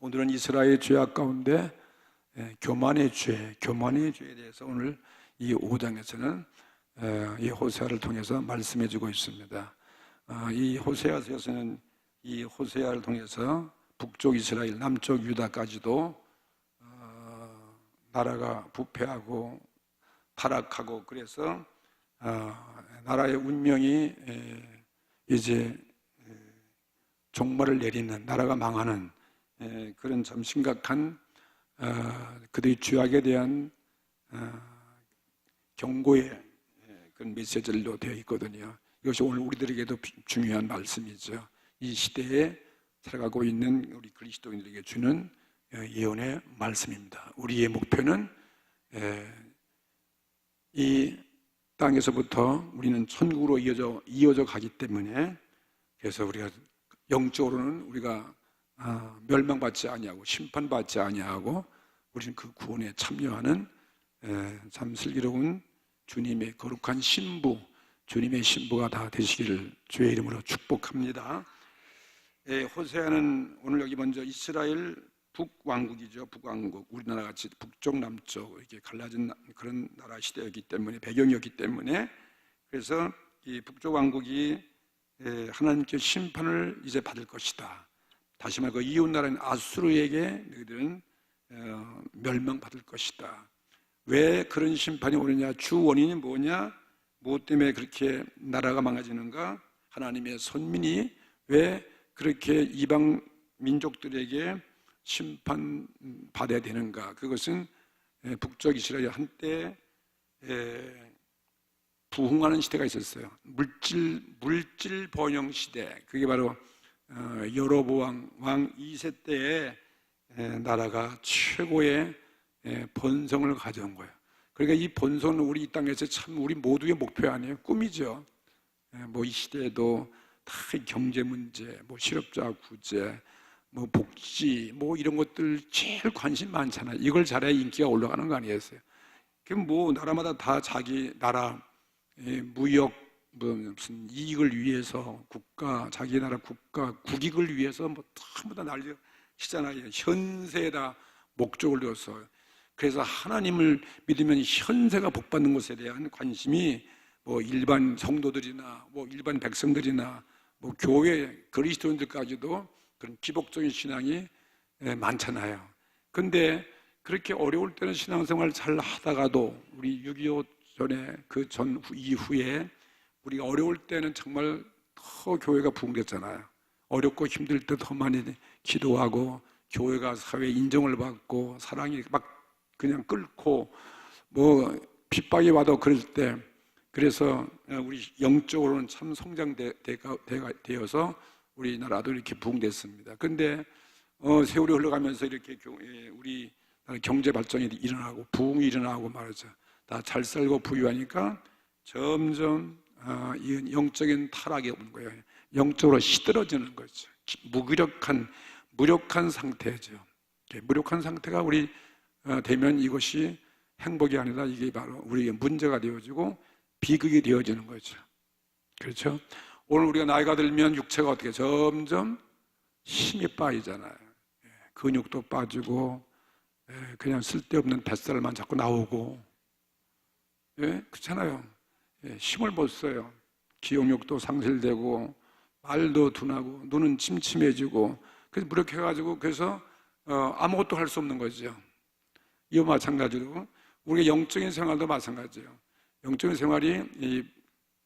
오늘은 이스라엘 죄악 가운데 교만의 죄에 대해서 오늘 이 5장에서는 이 호세아를 통해서 말씀해 주고 있습니다. 이 호세아서에서는 이 호세아를 통해서 북쪽 이스라엘, 남쪽 유다까지도 나라가 부패하고 타락하고 그래서 나라의 운명이 이제 종말을 내리는, 나라가 망하는 그런 참 심각한 그들의 죄악에 대한 경고의 그런 메시지로 되어 있거든요. 이것이 오늘 우리들에게도 중요한 말씀이죠. 이 시대에 살아가고 있는 우리 그리스도인들에게 주는 예언의 말씀입니다. 우리의 목표는 이 땅에서부터 우리는 천국으로 이어져 가기 때문에, 그래서 우리가 영적으로는 우리가 멸망받지 아니하고 심판받지 아니하고 우리는 그 구원에 참여하는 참 슬기로운 주님의 거룩한 신부, 주님의 신부가 다 되시기를 주의 이름으로 축복합니다. 호세아는 오늘 여기 먼저 이스라엘 북왕국이죠. 북왕국, 우리나라 같이 북쪽 남쪽 이렇게 갈라진 그런 나라 시대였기 때문에, 배경이었기 때문에, 그래서 이 북쪽 왕국이 하나님께 심판을 이제 받을 것이다. 다시 말해 그 이웃 나라인 아수르에게 너희들은 멸망받을 것이다. 왜 그런 심판이 오느냐? 주 원인이 뭐냐? 무엇 때문에 그렇게 나라가 망가지는가? 하나님의 선민이 왜 그렇게 이방 민족들에게 심판받아야 되는가? 그것은 북쪽 이스라엘 한때 부흥하는 시대가 있었어요. 물질 번영 시대. 그게 바로 여로보암 왕 2세 때에 나라가 최고의 번성을 가져온 거예요. 그러니까 이 번성은 우리 이 땅에서 참 우리 모두의 목표 아니에요. 꿈이죠. 뭐 이 시대에도 다 경제 문제, 뭐 실업자 구제, 뭐 복지, 뭐 이런 것들 제일 관심 많잖아요. 이걸 잘해야 인기가 올라가는 거 아니겠어요? 그럼 뭐 나라마다 다 자기 나라 무역 무슨 이익을 위해서 자기 나라 국가 국익을 위해서 뭐 전부 다 난리 치잖아요. 현세에다 목적을 두어서. 그래서 하나님을 믿으면 현세가 복받는 것에 대한 관심이 뭐 일반 성도들이나 뭐 일반 백성들이나 뭐 교회 그리스도인들까지도 그런 기복적인 신앙이 많잖아요. 근데 그렇게 어려울 때는 신앙생활 잘 하다가도 우리 6.25 전에 그 이후에 우리가 어려울 때는 정말 더 교회가 부흥됐잖아요. 어렵고 힘들 때 더 많이 기도하고 교회가 사회에 인정을 받고 사랑이 막 그냥 끓고 뭐 핍박이 와도 그럴 때, 그래서 우리 영적으로는 참 성장되어서 우리나라도 이렇게 부흥됐습니다. 근데 세월이 흘러가면서 이렇게 우리 경제 발전이 일어나고 부흥이 일어나고 말이죠. 다 잘 살고 부유하니까 점점 영적인 타락이 오는 거예요. 영적으로 시들어지는 거죠. 무력한 상태죠. 무력한 상태가 우리 되면 이것이 행복이 아니라 이게 바로 우리에게 문제가 되어지고 비극이 되어지는 거죠. 그렇죠? 오늘 우리가 나이가 들면 육체가 어떻게 점점 힘이 빠지잖아요. 근육도 빠지고 그냥 쓸데없는 뱃살만 자꾸 나오고, 그렇잖아요. 힘을 못 써요. 기억력도 상실되고 말도 둔하고 눈은 침침해지고, 그래서 무력해가지고 그래서 아무것도 할 수 없는 거죠. 이와 마찬가지로 우리가 영적인 생활도 마찬가지예요. 영적인 생활이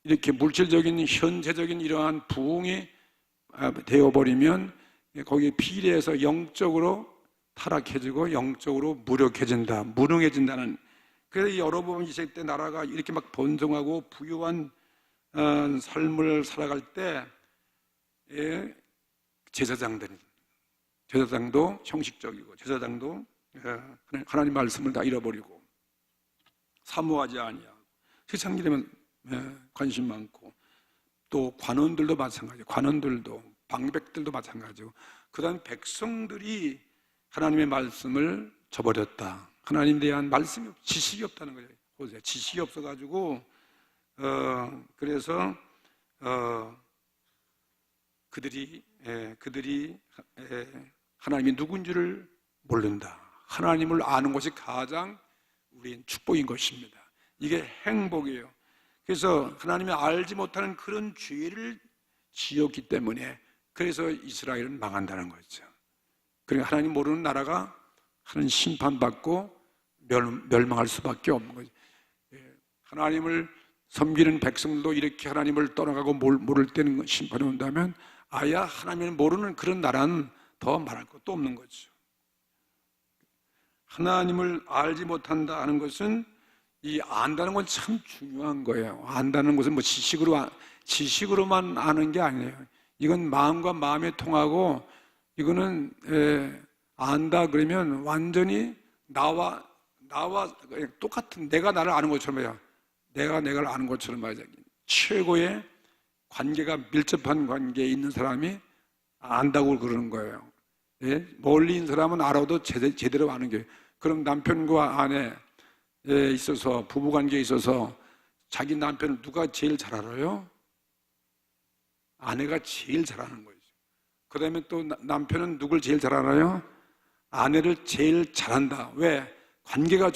이렇게 물질적인 현재적인 이러한 부흥이 되어버리면 거기에 비례해서 영적으로 타락해지고 영적으로 무능해진다는. 그래서 여러분 이세 때 나라가 이렇게 막 번성하고 부유한 삶을 살아갈 때 제사장도 형식적이고 제사장도 하나님 말씀을 다 잃어버리고 사모하지 아니하고, 세상 일에만 관심 많고, 또 관원들도 마찬가지고, 관원들도 방백들도 마찬가지고, 그 다음 백성들이 하나님의 말씀을 저버렸다. 하나님에 대한 말씀이 지식이 없다는 거예요. 보세요. 지식이 없어가지고 그래서 그들이 하나님이 누군지를 모른다. 하나님을 아는 것이 가장 우리의 축복인 것입니다. 이게 행복이에요. 그래서 하나님이 알지 못하는 그런 죄를 지었기 때문에 그래서 이스라엘은 망한다는 거죠. 그러니까 하나님 모르는 나라가 하나님 심판받고 멸망할 수밖에 없는 거죠. 하나님을 섬기는 백성들도 이렇게 하나님을 떠나가고 모를 때는 심판이 온다면 아야 하나님을 모르는 그런 나라는 더 말할 것도 없는 거죠. 하나님을 알지 못한다 하는 것은 이 안다는 건 참 중요한 거예요. 안다는 것은 뭐 지식으로만 아는 게 아니에요. 이건 마음과 마음에 통하고 이거는 안다 그러면 완전히 나와 똑같은 내가 나를 아는 것처럼 해요. 내가 내가 아는 것처럼 말이죠. 최고의 관계가 밀접한 관계에 있는 사람이 안다고 그러는 거예요. 예? 멀리 있는 사람은 알아도 제대로 아는 게. 그럼 남편과 아내에 있어서 부부관계에 있어서 자기 남편을 누가 제일 잘 알아요? 아내가 제일 잘 아는 거죠. 그 다음에 또 남편은 누굴 제일 잘 알아요? 아내를 제일 잘한다. 왜? 관계가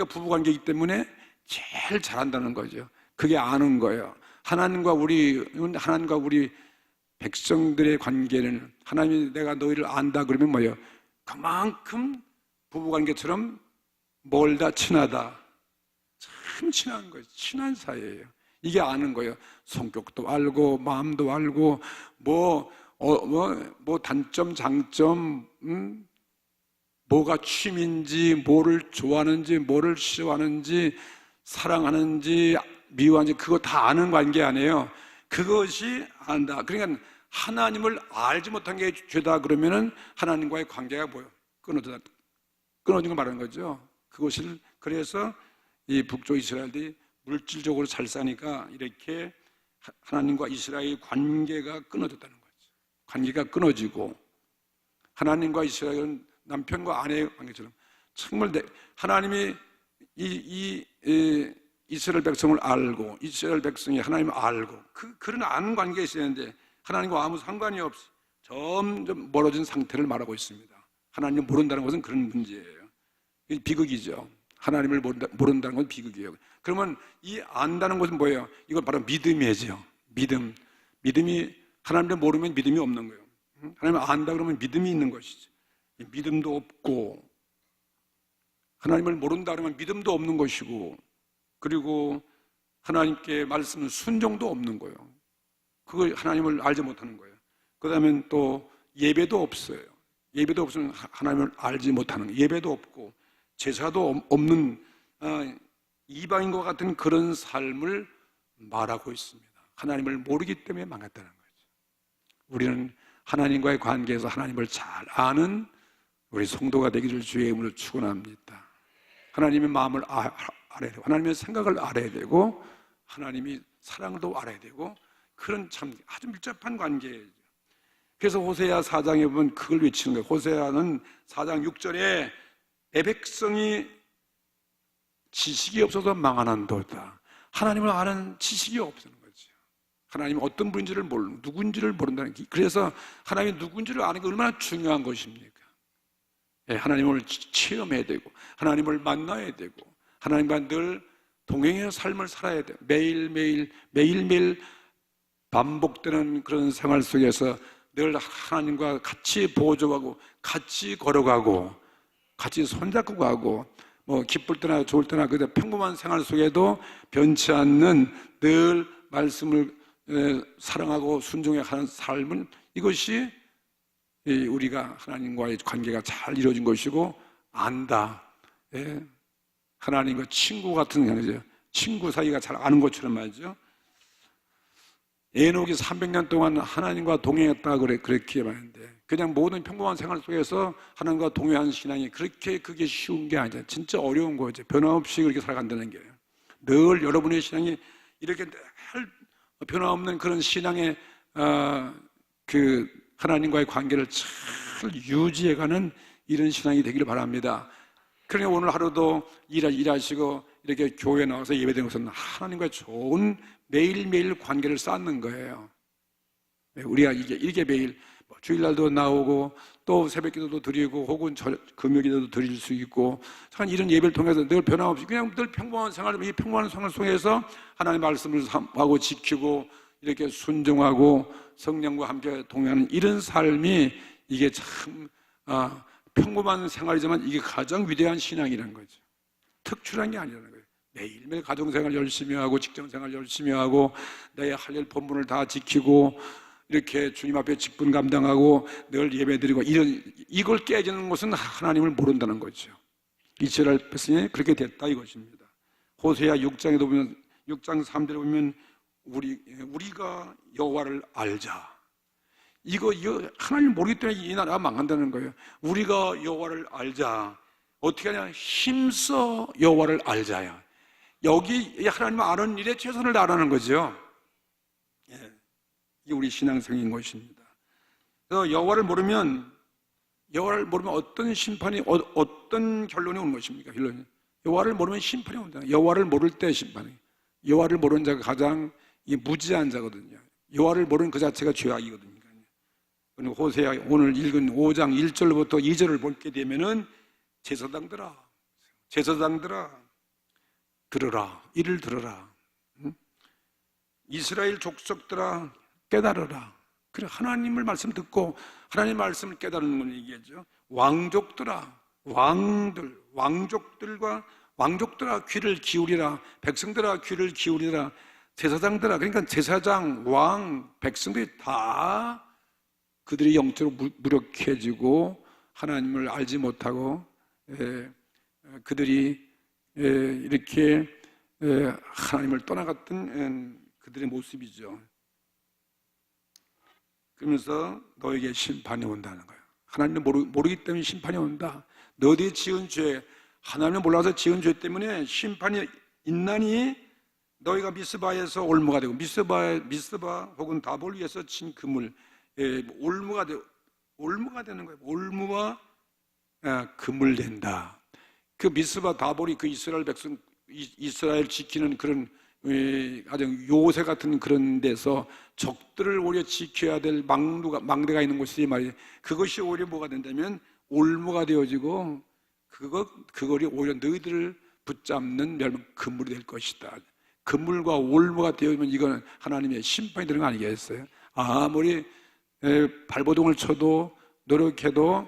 부부관계이기 때문에 제일 잘한다는 거죠. 그게 아는 거예요. 하나님과 우리 백성들의 관계는 하나님이 내가 너희를 안다 그러면 뭐예요? 그만큼 부부관계처럼 멀다 친하다. 참 친한 거예요. 친한 사이예요. 이게 아는 거예요. 성격도 알고 마음도 알고 뭐 단점 장점 뭐가 취미인지 뭐를 좋아하는지 뭐를 싫어하는지 사랑하는지 미워하는지 그거 다 아는 관계 아니에요. 그것이 안다. 그러니까 하나님을 알지 못한 게 죄다 그러면은 하나님과의 관계가 뭐예요? 끊어진 거 말하는 거죠. 그것을 그래서 이 북쪽 이스라엘들이 물질적으로 잘 사니까 이렇게 하나님과 이스라엘의 관계가 끊어졌다는 거죠. 관계가 끊어지고 하나님과 이스라엘은 남편과 아내의 관계처럼 정말 하나님이 이스라엘 백성을 알고 이스라엘 백성이 하나님을 알고 그런 아는 관계에 있었는데 하나님과 아무 상관이 없이 점점 멀어진 상태를 말하고 있습니다. 하나님을 모른다는 것은 그런 문제예요. 비극이죠. 하나님을 모른다는 건 비극이에요. 그러면 이 안다는 것은 뭐예요? 이건 바로 믿음이죠. 믿음이 하나님을 모르면 믿음이 없는 거예요. 하나님을 안다 그러면 믿음이 있는 것이죠. 믿음도 없고 하나님을 모른다 그러면 믿음도 없는 것이고 그리고 하나님께 말씀은 순종도 없는 거예요. 그걸 하나님을 알지 못하는 거예요. 그 다음에 또 예배도 없어요. 예배도 없으면 하나님을 알지 못하는 거예요. 예배도 없고 제사도 없는 이방인과 같은 그런 삶을 말하고 있습니다. 하나님을 모르기 때문에 망했다는 거죠. 우리는 하나님과의 관계에서 하나님을 잘 아는 우리 성도가 되기를 주의 이름으로 축원합니다. 하나님의 마음을 알아야 되고 하나님의 생각을 알아야 되고 하나님이 사랑도 알아야 되고 그런 참 아주 밀접한 관계예요. 그래서 호세아 4장에 보면 그걸 외치는 거예요. 호세아는 4장 6절에 내 백성이 지식이 없어서 망하는도다. 하나님을 아는 지식이 없는 거죠. 하나님이 어떤 분인지를 모르는, 누군지를 모른다는 게. 그래서 하나님이 누군지를 아는 게 얼마나 중요한 것입니까? 하나님을 체험해야 되고 하나님을 만나야 되고 하나님과 늘 동행의 삶을 살아야 돼요. 매일매일 반복되는 그런 생활 속에서 늘 하나님과 같이 보조하고 같이 걸어가고 같이 손잡고 가고 뭐 기쁠 때나 좋을 때나 그 평범한 생활 속에도 변치 않는 늘 말씀을 사랑하고 순종해 가는 삶은 이것이 우리가 하나님과의 관계가 잘 이루어진 것이고 안다. 하나님과 친구 같은 관계죠. 친구 사이가 잘 아는 것처럼 말이죠. 에녹이 300년 동안 하나님과 동행했다 그렇게 말하는데 그냥 모든 평범한 생활 속에서 하나님과 동행한 신앙이 그게 쉬운 게 아니야. 진짜 어려운 거죠. 변함없이 그렇게 살아간다는 게. 늘 여러분의 신앙이 이렇게 늘 변함없는 그런 신앙의 그 하나님과의 관계를 잘 유지해가는 이런 신앙이 되기를 바랍니다. 그러니 오늘 하루도 일하시고 이렇게 교회에 나와서 예배드리는 것은 하나님과 좋은 매일매일 관계를 쌓는 거예요. 우리가 이게 매일 주일날도 나오고 또 새벽기도도 드리고 혹은 금요기도도 드릴 수 있고 참 이런 예배를 통해서 늘 변함없이 그냥 늘 평범한 생활, 이 평범한 생활 속에서 하나님의 말씀을 하고 지키고 이렇게 순종하고 성령과 함께 동행하는 이런 삶이 이게 참 평범한 생활이지만 이게 가장 위대한 신앙이라는 거죠. 특출한 게 아니라는 거예요. 매일매일 가정생활 열심히 하고 직장생활 열심히 하고 내 할 일 본분을 다 지키고 이렇게 주님 앞에 직분 감당하고 늘 예배드리고 이걸 깨지는 것은 하나님을 모른다는 거죠. 이스라엘 백성이 그렇게 됐다 이것입니다. 호세아 6장에도 보면 6장 3절에 보면 우리가 여호와를 알자. 이거 하나님 모르기 때문에 이 나라가 망한다는 거예요. 우리가 여호와를 알자. 어떻게 하냐? 힘써 여호와를 알자야. 여기 하나님 아는 일에 최선을 다하는 거죠. 예. 이게 우리 신앙생인 것입니다. 그래서 여호와를 모르면 어떤 심판이 어떤 결론이 오는 것입니까? 결론이 여호와를 모르면 심판이 온다. 여호와를 모를 때 심판이. 여호와를 모르는 자가 가장 무지한 자거든요. 여호와를 모르는 그 자체가 죄악이거든요. 호세아 오늘 읽은 5장 1절부터 2절을 보게 되면은 제사장들아 들으라. 이를 들으라. 이스라엘 족속들아 깨달으라. 그래 하나님을 말씀 듣고 하나님 말씀을 깨달는 건 얘기하죠. 왕족들아 왕족들아 귀를 기울이라. 백성들아 귀를 기울이라. 제사장들아 그러니까 제사장, 왕, 백성들이 다 그들이 영적으로 무력해지고 하나님을 알지 못하고 그들이 이렇게 하나님을 떠나갔던 그들의 모습이죠. 그러면서 너에게 심판이 온다는 거예요. 하나님을 모르기 때문에 심판이 온다. 너희들이 지은 죄, 하나님을 몰라서 지은 죄 때문에 심판이 있나니 너희가 미스바에서 올무가 되고 미스바 혹은 다볼 위에서 친 그물 올무가 되는 거예요. 올무와 그물 된다. 그 미스바 다볼이 그 이스라엘 백성 이스라엘 지키는 그런 가장 요새 같은 그런 데서 적들을 오히려 지켜야 될 망대가 있는 곳이 말이에요. 그것이 오히려 뭐가 된다면 올무가 되어지고 그걸이 오히려 너희들을 붙잡는 그물이 될 것이다. 그물과 올무가 되어지면 이거는 하나님의 심판이 되는 거 아니겠어요? 아무리 발버둥을 쳐도 노력해도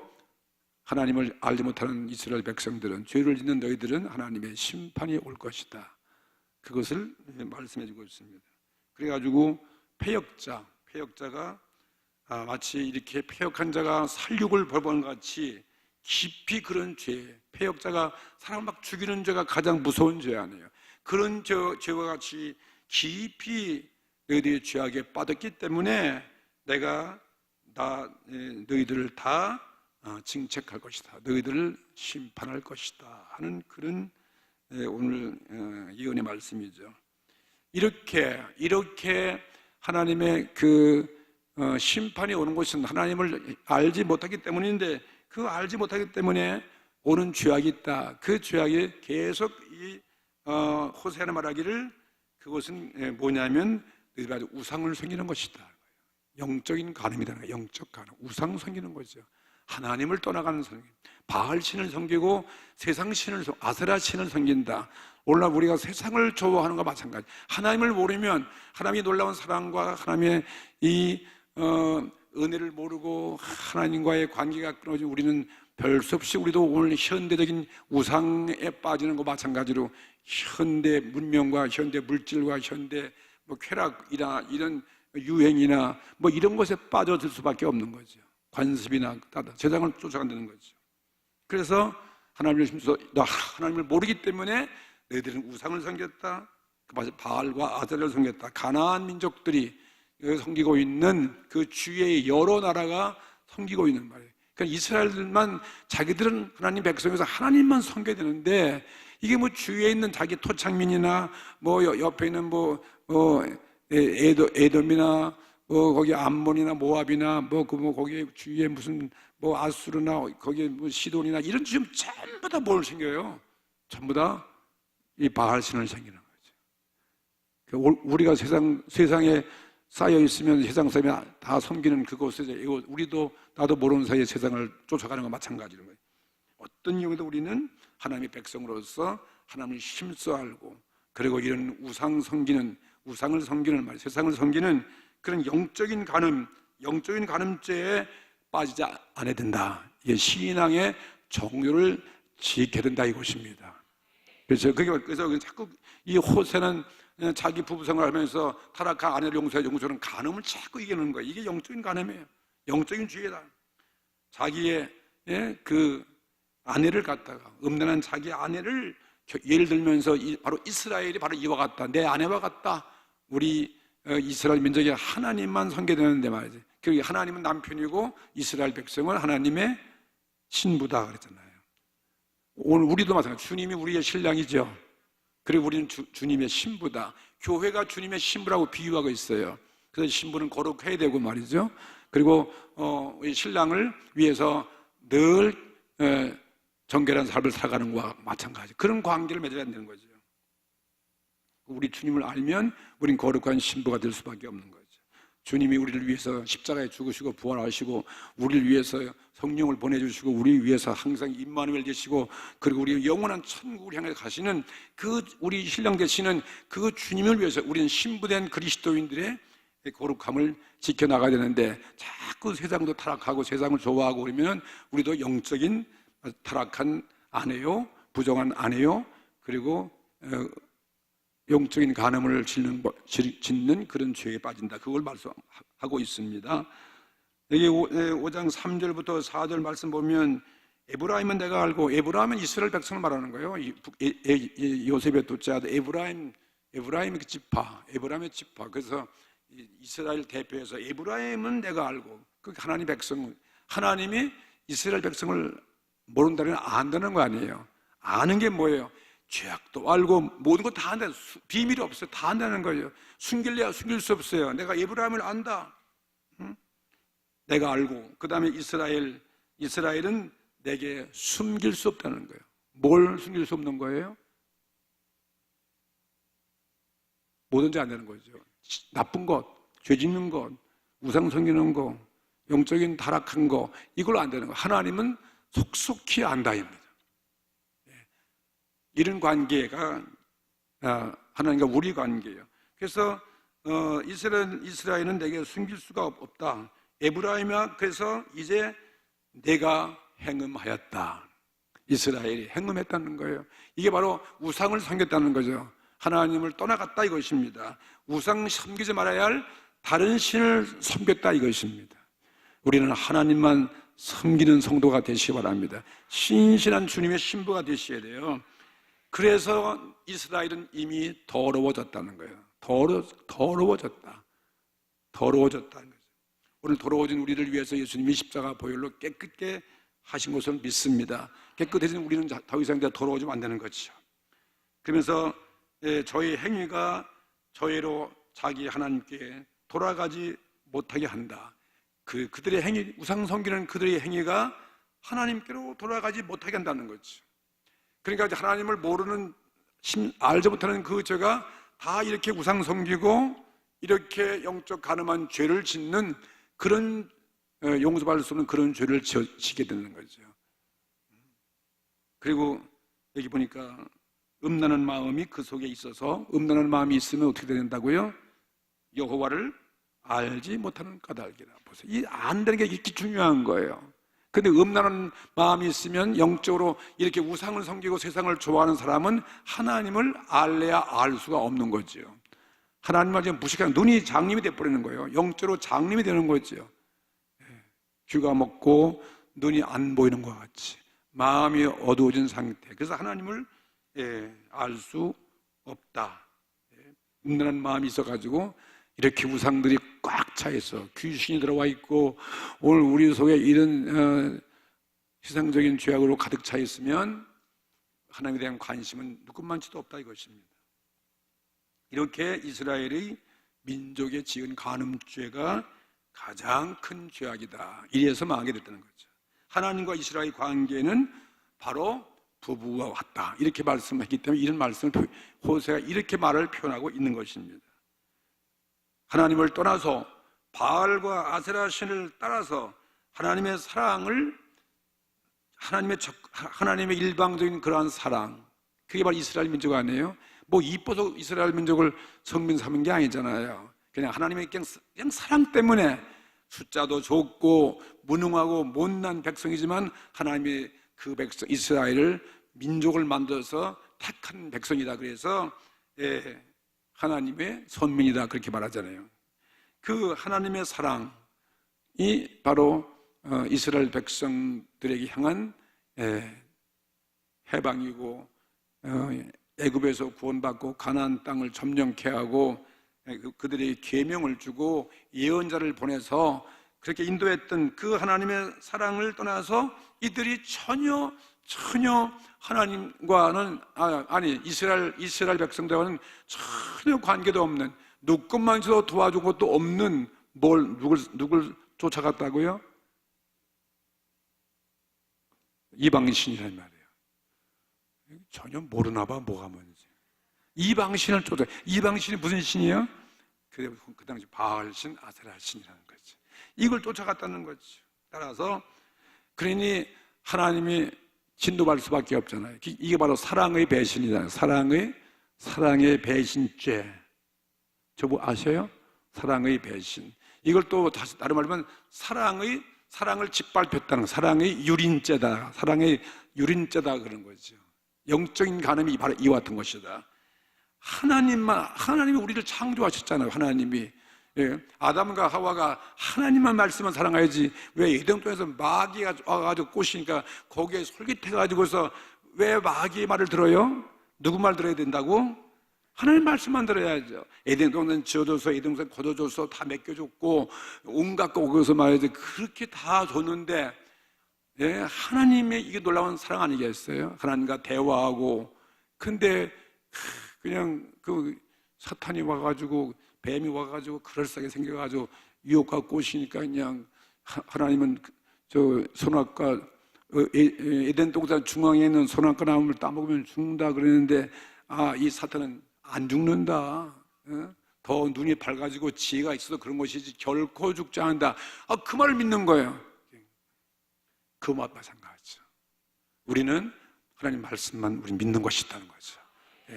하나님을 알지 못하는 이스라엘 백성들은 죄를 짓는 너희들은 하나님의 심판이 올 것이다. 그것을 말씀해 주고 있습니다. 그래가지고 폐역자가 마치 이렇게 폐역한 자가 살육을 벌번 같이 깊이 그런 죄, 폐역자가 사람을 막 죽이는 죄가 가장 무서운 죄 아니에요. 그런 죄와 같이 깊이 너희들이 죄악에 빠졌기 때문에 내가 너희들을 다 징책할 것이다. 너희들을 심판할 것이다 하는 그런 오늘 예언의 말씀이죠. 이렇게 하나님의 그 심판이 오는 것은 하나님을 알지 못하기 때문인데 그 알지 못하기 때문에 오는 죄악이 있다. 그 죄악이 계속 이 호세아는 말하기를 그것은 뭐냐면 너희가 우상을 섬기는 것이다. 영적인 간음이다. 영적 간음, 우상 섬기는 거죠. 하나님을 떠나가는 섬김, 바알 신을 섬기고 세상 신을 아세라 신을 섬긴다. 오늘날 우리가 세상을 좋아하는 것과 마찬가지. 하나님을 모르면 하나님의 놀라운 사랑과 하나님의 이 은혜를 모르고 하나님과의 관계가 끊어지고 우리는 별 수 없이 우리도 오늘 현대적인 우상에 빠지는 것과 마찬가지로 현대 문명과 현대 물질과 현대 쾌락이나 이런 유행이나 이런 것에 빠져들 수밖에 없는 거죠. 관습이나 세상을 쫓아간다는 거죠. 그래서 하나님을 심어서 너 하나님을 모르기 때문에 너희들은 우상을 섬겼다. 바알과 아세라를 섬겼다. 가나안 민족들이 섬기고 있는 그 주위의 여러 나라가 섬기고 있는 말이에요. 그러니까 이스라엘들만 자기들은 하나님 백성에서 하나님만 섬겨야 되는데 이게 주위에 있는 자기 토착민이나 옆에 있는 에돔이나 거기 암몬이나 모압이나 거기 주위에 무슨 아수르나 거기에 시돈이나 이런 지금 전부 다 뭘 섬겨요? 전부 다 이 바알 신을 섬기는 거죠. 우리가 세상에 쌓여 있으면 세상 사람이 다 섬기는 그곳에서 우리도 나도 모르는 사이에 세상을 쫓아가는 것 마찬가지인 거예요. 어떤 경우도 우리는 하나님의 백성으로서 하나님을 힘써 알고, 그리고 이런 우상을 섬기는 말, 세상을 섬기는 그런 영적인 간음죄에 빠지지 않아야 된다. 이게 신앙의 정료를 지켜야 된다 이것입니다. 그래서 자꾸 이 호세는 자기 부부 생활을 하면서 타락한 아내를 용서하는 간음을 자꾸 이기는 거예요. 이게 영적인 간음이에요. 영적인 죄다. 자기의 그 아내를 갖다가, 음란한 자기 아내를 예를 들면서 바로 이스라엘이 바로 이와 같다, 내 아내와 같다. 우리 이스라엘 민족이 하나님만 섬겨되는데 말이지. 그 하나님은 남편이고 이스라엘 백성은 하나님의 신부다 그랬잖아요. 오늘 우리도 마찬가지. 주님이 우리의 신랑이죠. 그리고 우리는 주님의 신부다. 교회가 주님의 신부라고 비유하고 있어요. 그래서 신부는 거룩해야 되고 말이죠. 그리고 신랑을 위해서 늘 정결한 삶을 살아가는 것과 마찬가지. 그런 관계를 맺어야 되는 거죠. 우리 주님을 알면 우린 거룩한 신부가 될 수밖에 없는 거죠. 주님이 우리를 위해서 십자가에 죽으시고 부활하시고, 우리를 위해서 성령을 보내주시고, 우리 위해서 항상 임마누엘 되시고, 그리고 우리 영원한 천국을 향해 가시는 그 우리 신랑 되시는 그 주님을 위해서 우리는 신부된 그리스도인들의 거룩함을 지켜나가야 되는데, 자꾸 세상도 타락하고 세상을 좋아하고 그러면 우리도 영적인 타락한 아내요, 부정한 아내요, 그리고 영적인 간음을 짓는 그런 죄에 빠진다. 그걸 말씀하고 있습니다. 여기 5장 3절부터 4절 말씀 보면, 에브라임은 내가 알고, 에브라임은 이스라엘 백성을 말하는 거예요. 요셉의 둘째 아들 에브라임의 에브라임의 지파. 그래서 이스라엘 대표에서 에브라임은 내가 알고, 그 하나님 백성, 하나님이 이스라엘 백성을 모른다는 건 안다는 거 아니에요. 아는 게 뭐예요? 죄악도 알고 모든 거 다 안다. 비밀이 없어요. 다 안다는 거예요. 숨길래야 숨길 수 없어요. 내가 에브라임을 안다. 응? 내가 알고, 그 다음에 이스라엘은 내게 숨길 수 없다는 거예요. 뭘 숨길 수 없는 거예요? 뭐든지 안다는 거죠. 나쁜 것, 죄 짓는 것, 우상 섬기는 것, 영적인 타락한 것, 이걸 안다는 거예요. 하나님은 속속히 안다입니다. 이런 관계가 하나님과 우리 관계예요. 그래서 이스라엘은 내게 숨길 수가 없다. 에브라임아, 그래서 이제 내가 행음하였다. 이스라엘이 행음했다는 거예요. 이게 바로 우상을 섬겼다는 거죠. 하나님을 떠나갔다 이것입니다. 우상 섬기지 말아야 할 다른 신을 섬겼다 이것입니다. 우리는 하나님만 섬기는 성도가 되시기 바랍니다. 신실한 주님의 신부가 되셔야 돼요. 그래서 이스라엘은 이미 더러워졌다는 거예요. 더러워졌다는 거죠. 오늘 더러워진 우리를 위해서 예수님이 십자가 보혈로 깨끗게 하신 것을 믿습니다. 깨끗해진 우리는 더 이상 더러워지면 안 되는 거죠. 그러면서 저의 행위가 저희로 자기 하나님께 돌아가지 못하게 한다. 그들의 행위, 우상 섬기는 그들의 행위가 하나님께로 돌아가지 못하게 한다는 거죠. 그러니까 하나님을 모르는, 알지 못하는 그 죄가 다 이렇게 우상 섬기고 이렇게 영적 간음한 죄를 짓는 그런 용서받을 수 없는 그런 죄를 지게 되는 거죠. 그리고 여기 보니까 음란한 마음이 그 속에 있어서, 음란한 마음이 있으면 어떻게 된다고요? 여호와를 알지 못하는 까닭이라. 보세요. 이 안다는 게 이렇게 중요한 거예요. 근데 음란한 마음이 있으면, 영적으로 이렇게 우상을 섬기고 세상을 좋아하는 사람은 하나님을 알래야 알 수가 없는 거죠. 하나님을 지금 무식한, 눈이 장님이 돼버리는 거예요. 영적으로 장님이 되는 거죠. 귀가 먹고 눈이 안 보이는 것 같이 마음이 어두워진 상태. 그래서 하나님을 알 수 없다. 음란한 마음이 있어가지고 이렇게 우상들이 꽉 차 있어. 귀신이 들어와 있고, 오늘 우리 속에 이런 세상적인 죄악으로 가득 차 있으면 하나님에 대한 관심은 누구만치도 없다 이것입니다. 이렇게 이스라엘의 민족에 지은 간음죄가 가장 큰 죄악이다. 이래서 망하게 됐다는 거죠. 하나님과 이스라엘 관계는 바로 부부와 같다. 이렇게 말씀했기 때문에 이런 말씀을 호세가 이렇게 말을 표현하고 있는 것입니다. 하나님을 떠나서 바알과 아세라 신을 따라서 하나님의 사랑을 하나님의 일방적인 그러한 사랑, 그게 바로 이스라엘 민족 아니에요? 뭐 이뻐서 이스라엘 민족을 성민 삼은 게 아니잖아요. 그냥 하나님의 그냥 사랑 때문에 숫자도 적고 무능하고 못난 백성이지만 하나님이 그 백성 이스라엘을 민족을 만들어서 택한 백성이다. 그래서 하나님의 선민이다 그렇게 말하잖아요. 그 하나님의 사랑이 바로 이스라엘 백성들에게 향한 해방이고 애굽에서 구원받고 가나안 땅을 점령케 하고 그들에게 계명을 주고 예언자를 보내서 그렇게 인도했던 그 하나님의 사랑을 떠나서 이들이 전혀 하나님과는 이스라엘 백성들과는 전혀 관계도 없는, 누구만 있어도 도와준 것도 없는 누굴 쫓아갔다고요? 이방신이란 말이에요. 전혀 모르나 봐, 뭐가 뭔지. 이방신을 쫓아. 이방신이 무슨 신이에요? 그 당시 바알신, 아세라신이라는 거지. 이걸 쫓아갔다는 거죠. 따라서 그러니 하나님이 진노받을 수밖에 없잖아요. 이게 바로 사랑의 배신이잖아요. 사랑의 배신죄. 저거 아셔요? 사랑의 배신. 이걸 또 다시 다른 말로 하면 사랑을 짓밟혔다는 거. 사랑의 유린죄다. 사랑의 유린죄다 그런 거죠. 영적인 간음이 바로 이와 같은 것이다. 하나님이 우리를 창조하셨잖아요. 하나님이. 아담과 하와가 하나님만 말씀을 사랑해야지 왜 에덴 동에서 마귀가 와가지고 꼬시니까 거기에 솔깃해가지고서 왜 마귀의 말을 들어요? 누구 말 들어야 된다고? 하나님 말씀만 들어야죠. 에덴 동은 지어줘서 에덴 동산 거둬줘서 다 맡겨줬고 온갖 거 거기서 말이지 그렇게 다 줬는데 하나님의 이게 놀라운 사랑 아니겠어요? 하나님과 대화하고 근데 그냥 그 사탄이 와가지고 뱀이 와가지고 그럴싸하게 생겨가지고 유혹하고 꼬시니까 그냥 하나님은 저 선악과 에덴 동산 중앙에 있는 선악과 나무를 따먹으면 죽는다 그랬는데 이 사탄은 안 죽는다. 더 눈이 밝아지고 지혜가 있어서 그런 것이지 결코 죽지 않는다. 그 말을 믿는 거예요. 그 맛 마찬가지죠. 우리는 하나님 말씀만 우리 믿는 것이 있다는 거죠.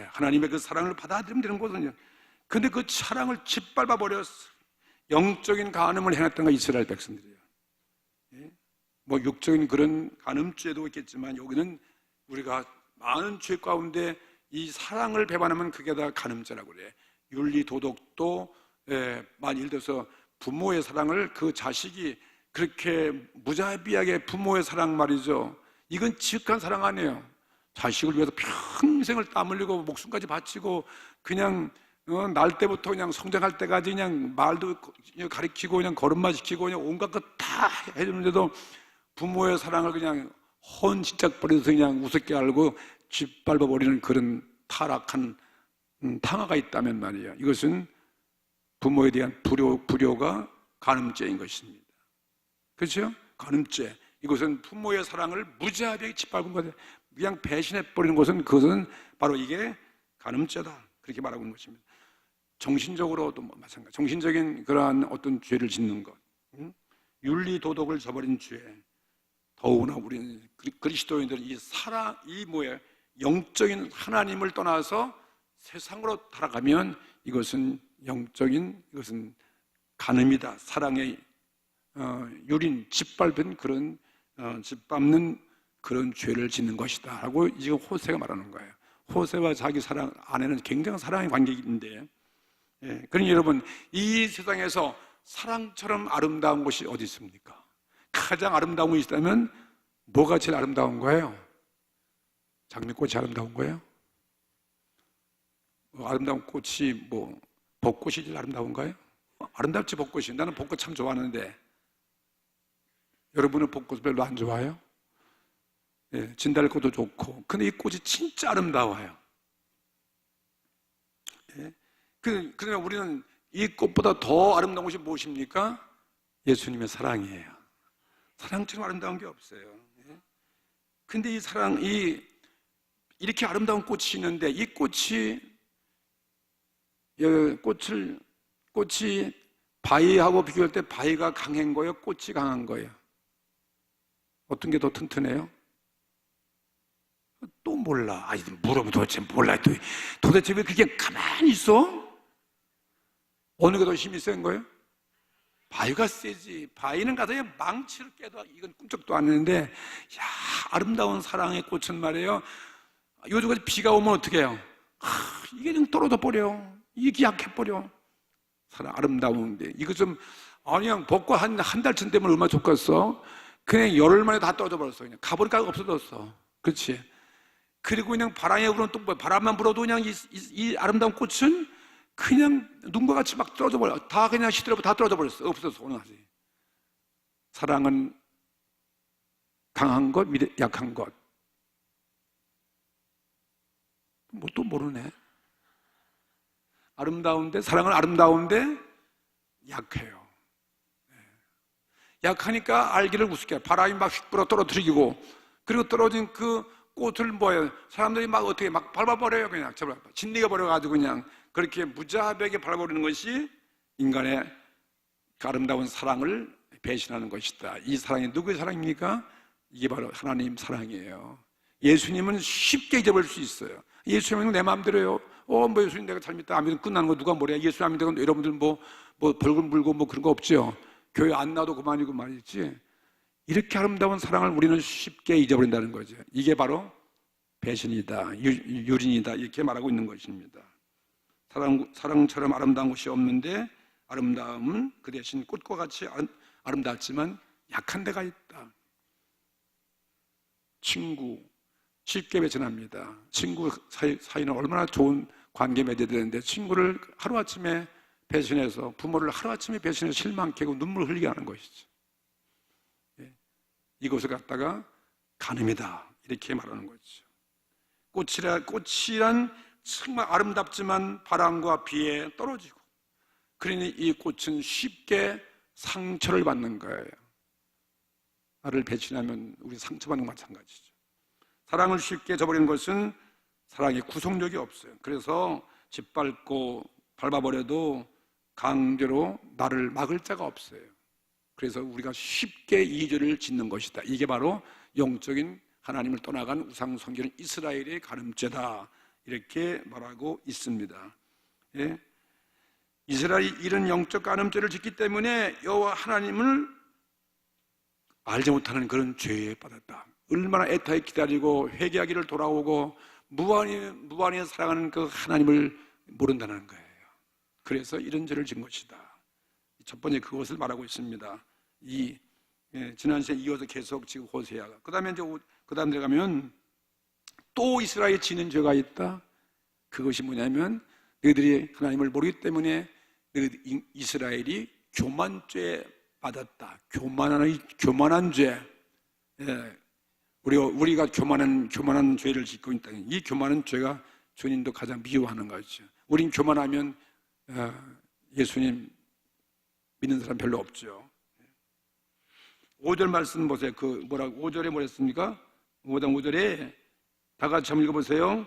하나님의 그 사랑을 받아들이면 되는 거거든요. 근데 그 사랑을 짓밟아 버렸어. 영적인 간음을 해놨던 거 이스라엘 백성들이에요. 뭐 육적인 그런 간음죄도 있겠지만 여기는 우리가 많은 죄 가운데 이 사랑을 배반하면 그게 다 간음죄라고 그래. 윤리 도덕도 예를 들어서 부모의 사랑을 그 자식이 그렇게 무자비하게 부모의 사랑 말이죠. 이건 지극한 사랑 아니에요. 자식을 위해서 평생을 땀 흘리고 목숨까지 바치고 그냥 날 때부터 그냥 성장할 때까지 그냥 말도 가르치고 그냥 걸음마 시키고 그냥 온갖 것 다 해주는데도 부모의 사랑을 그냥 헌신짝 버려서 그냥 우습게 알고 짓밟아버리는 그런 타락한 탕화가 있다면 말이에요. 이것은 부모에 대한 불효가 간음죄인 것입니다. 그렇죠? 간음죄. 이것은 부모의 사랑을 무자비하게 짓밟은 거죠. 그냥 배신해버리는 것은 그것은 바로 이게 간음죄다. 그렇게 말하고 있는 것입니다. 정신적으로도 마찬가지. 정신적인 그러한 어떤 죄를 짓는 것, 윤리 도덕을 저버린 죄. 더구나 우리는 그리스도인들은 영적인 하나님을 떠나서 세상으로 살아가면 이것은 이것은 간음이다. 사랑의 유린, 짓밟은 그런 짓밟는 그런 죄를 짓는 것이다. 하고 지금 호세가 말하는 거예요. 호세와 자기 사랑 아내는 굉장한 사랑의 관계인데, 그러니 여러분 이 세상에서 사랑처럼 아름다운 것이 어디 있습니까? 가장 아름다운 것이 있다면 뭐가 제일 아름다운 거예요? 장미꽃이 아름다운 거예요? 아름다운 꽃이 벚꽃이 제일 아름다운 거예요? 아름답지 벚꽃이. 나는 벚꽃 참 좋아하는데 여러분은 벚꽃 별로 안 좋아해요? 진달꽃도 좋고 근데 이 꽃이 진짜 아름다워요. 그러면 우리는 이 꽃보다 더 아름다운 것이 무엇입니까? 예수님의 사랑이에요. 사랑처럼 아름다운 게 없어요. 근데 이 사랑이 이렇게 아름다운 꽃이 있는데 이 꽃을 꽃이 바위하고 비교할 때 바위가 강한 거예요? 꽃이 강한 거예요? 어떤 게 더 튼튼해요? 또 몰라. 아니, 물어보면 도대체 몰라. 도대체 왜 그렇게 가만히 있어? 어느 게 더 힘이 센 거예요? 바위가 세지. 바위는 가서 망치를 깨도 이건 꿈쩍도 안 했는데, 야, 아름다운 사랑의 꽃은 말이에요. 요즘까지 비가 오면 어떻게 해요? 이게 그냥 떨어져 버려. 이게 약해버려. 사랑 아름다운데. 이거 좀, 그냥 벚꽃 한 달쯤 되면 얼마나 좋겠어? 그냥 열흘 만에 다 떨어져 버렸어. 그냥 가보니까 없어졌어. 그렇지? 그리고 그냥 바람이 불어도 또 뭐야? 바람만 불어도 그냥 이 아름다운 꽃은 그냥 눈과 같이 막 떨어져 버려. 다 그냥 시들어 다 떨어져 버렸어. 없어졌어. 오늘 하지. 사랑은 강한 것, 약한 것. 뭐 또 모르네. 아름다운데, 사랑은 아름다운데 약해요. 약하니까 알기를 우습게 해요. 바람이 막 휙 불어 떨어뜨리고, 그리고 떨어진 그 꽃을 뭐예요? 사람들이 막 어떻게 막 밟아버려요. 그냥 진리가 버려가지고 그냥 그렇게 무자비하게 밟아버리는 것이 인간의 아름다운 사랑을 배신하는 것이다. 이 사랑이 누구의 사랑입니까? 이게 바로 하나님 사랑이에요. 예수님은 쉽게 잊어버릴 수 있어요. 예수님은 내 마음대로요. 뭐 예수님 내가 잘 믿다 안 믿으면 끝나는 거 누가 뭐래? 예수 안 믿으면 여러분들 뭐 벌금 물고 뭐 그런 거 없죠. 교회 안 나도 그만이고 말이지. 이렇게 아름다운 사랑을 우리는 쉽게 잊어버린다는 거죠. 이게 바로 배신이다, 유린이다 이렇게 말하고 있는 것입니다. 사랑처럼 아름다운 것이 없는데 아름다움은 그 대신 꽃과 같이 아름답지만 약한 데가 있다. 친구 쉽게 배신합니다. 친구 사이는 얼마나 좋은 관계 맺어야 되는데 친구를 하루아침에 배신해서 부모를 하루아침에 배신해서 실망케 하고 눈물 흘리게 하는 것이죠. 이것을 갖다가 간음이다 이렇게 말하는 거죠. 꽃이란 정말 아름답지만 바람과 비에 떨어지고, 그러니 이 꽃은 쉽게 상처를 받는 거예요. 나를 배신하면 우리 상처받는 거 마찬가지죠. 사랑을 쉽게 저버리는 것은 사랑의 구속력이 없어요. 그래서 짓밟고 밟아버려도 강제로 나를 막을 자가 없어요. 그래서 우리가 쉽게 이의를 짓는 것이다. 이게 바로 영적인 하나님을 떠나간 우상 섬기는 이스라엘의 간음죄다 이렇게 말하고 있습니다. 예? 이스라엘이 이런 영적 간음죄를 짓기 때문에 여호와 하나님을 알지 못하는 그런 죄에 빠졌다. 얼마나 애타게 기다리고 회개하기를 돌아오고 무한히 사랑하는 그 하나님을 모른다는 거예요. 그래서 이런 죄를 진 것이다. 첫 번째 그것을 말하고 있습니다. 지난 시간에 이어서 계속 지금 호세아가. 그 다음에 그 다음 들어가면 또 이스라엘이 지는 죄가 있다. 그것이 뭐냐면 너희들이 하나님을 모르기 때문에 이스라엘이 교만죄에 빠졌다. 교만한 죄. 우리가 교만한 죄를 짓고 있다. 이 교만한 죄가 주님도 가장 미워하는 거죠. 우린 교만하면 예수님 믿는 사람 별로 없죠. 5절 말씀 보세요. 5절에 뭐랬습니까? 5절에 다 같이 한번 읽어보세요.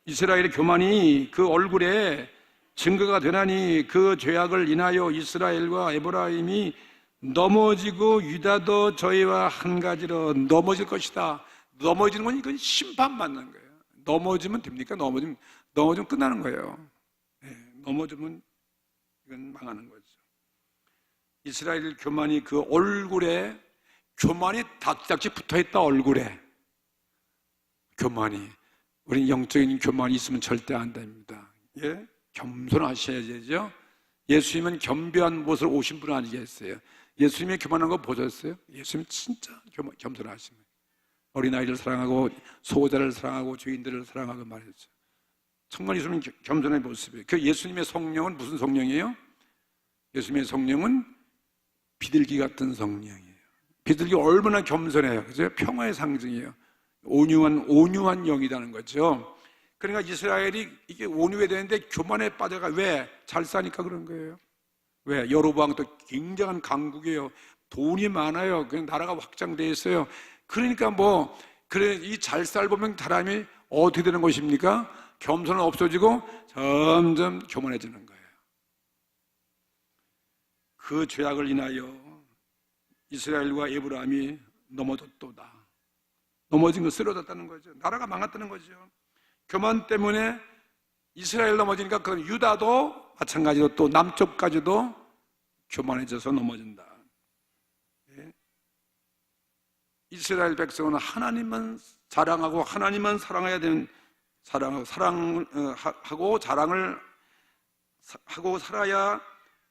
이스라엘의 교만이 그 얼굴에 증거가 되나니 그 죄악을 인하여 이스라엘과 에브라임이 넘어지고 유다도 저희와 한 가지로 넘어질 것이다. 넘어지는 건 이건 심판받는 거예요. 넘어지면 됩니까? 넘어지면 끝나는 거예요. 넘어지면 이건 망하는 거죠. 이스라엘 교만이 그 얼굴에 교만이 닥닥지 붙어있다. 얼굴에 교만이 우리 영적인 교만이 있으면 절대 안 됩니다. 예? 겸손하셔야 되죠. 예수님은 겸비한 모습을 오신 분 아니겠어요? 예수님의 교만한 거 보셨어요? 예수님 진짜 겸손하십니다. 어린아이를 사랑하고 소자를 사랑하고 죄인들을 사랑하고 말했죠. 정말 예수님은 겸손의 모습이에요. 그 예수님의 성령은 무슨 성령이에요? 예수님의 성령은 비둘기 같은 성령이에요. 비둘기 얼마나 겸손해요. 그죠? 평화의 상징이에요. 온유한 영이라는 거죠. 그러니까 이스라엘이 이게 온유해야 되는데 교만에 빠져가. 왜? 잘 사니까 그런 거예요. 왜? 여로보암도 굉장한 강국이에요. 돈이 많아요. 그냥 나라가 확장되어 있어요. 그러니까 이 잘 살보면 사람이 어떻게 되는 것입니까? 겸손은 없어지고 점점 교만해지는 거예요. 그 죄악을 인하여 이스라엘과 에브라임이 넘어졌도다. 넘어진 거 쓰러졌다는 거죠. 나라가 망했다는 거죠. 교만 때문에 이스라엘 넘어지니까 그 유다도 마찬가지로 또 남쪽까지도 교만해져서 넘어진다. 예? 이스라엘 백성은 하나님만 자랑하고 하나님만 사랑해야 되는 사랑하고 자랑을 하고 살아야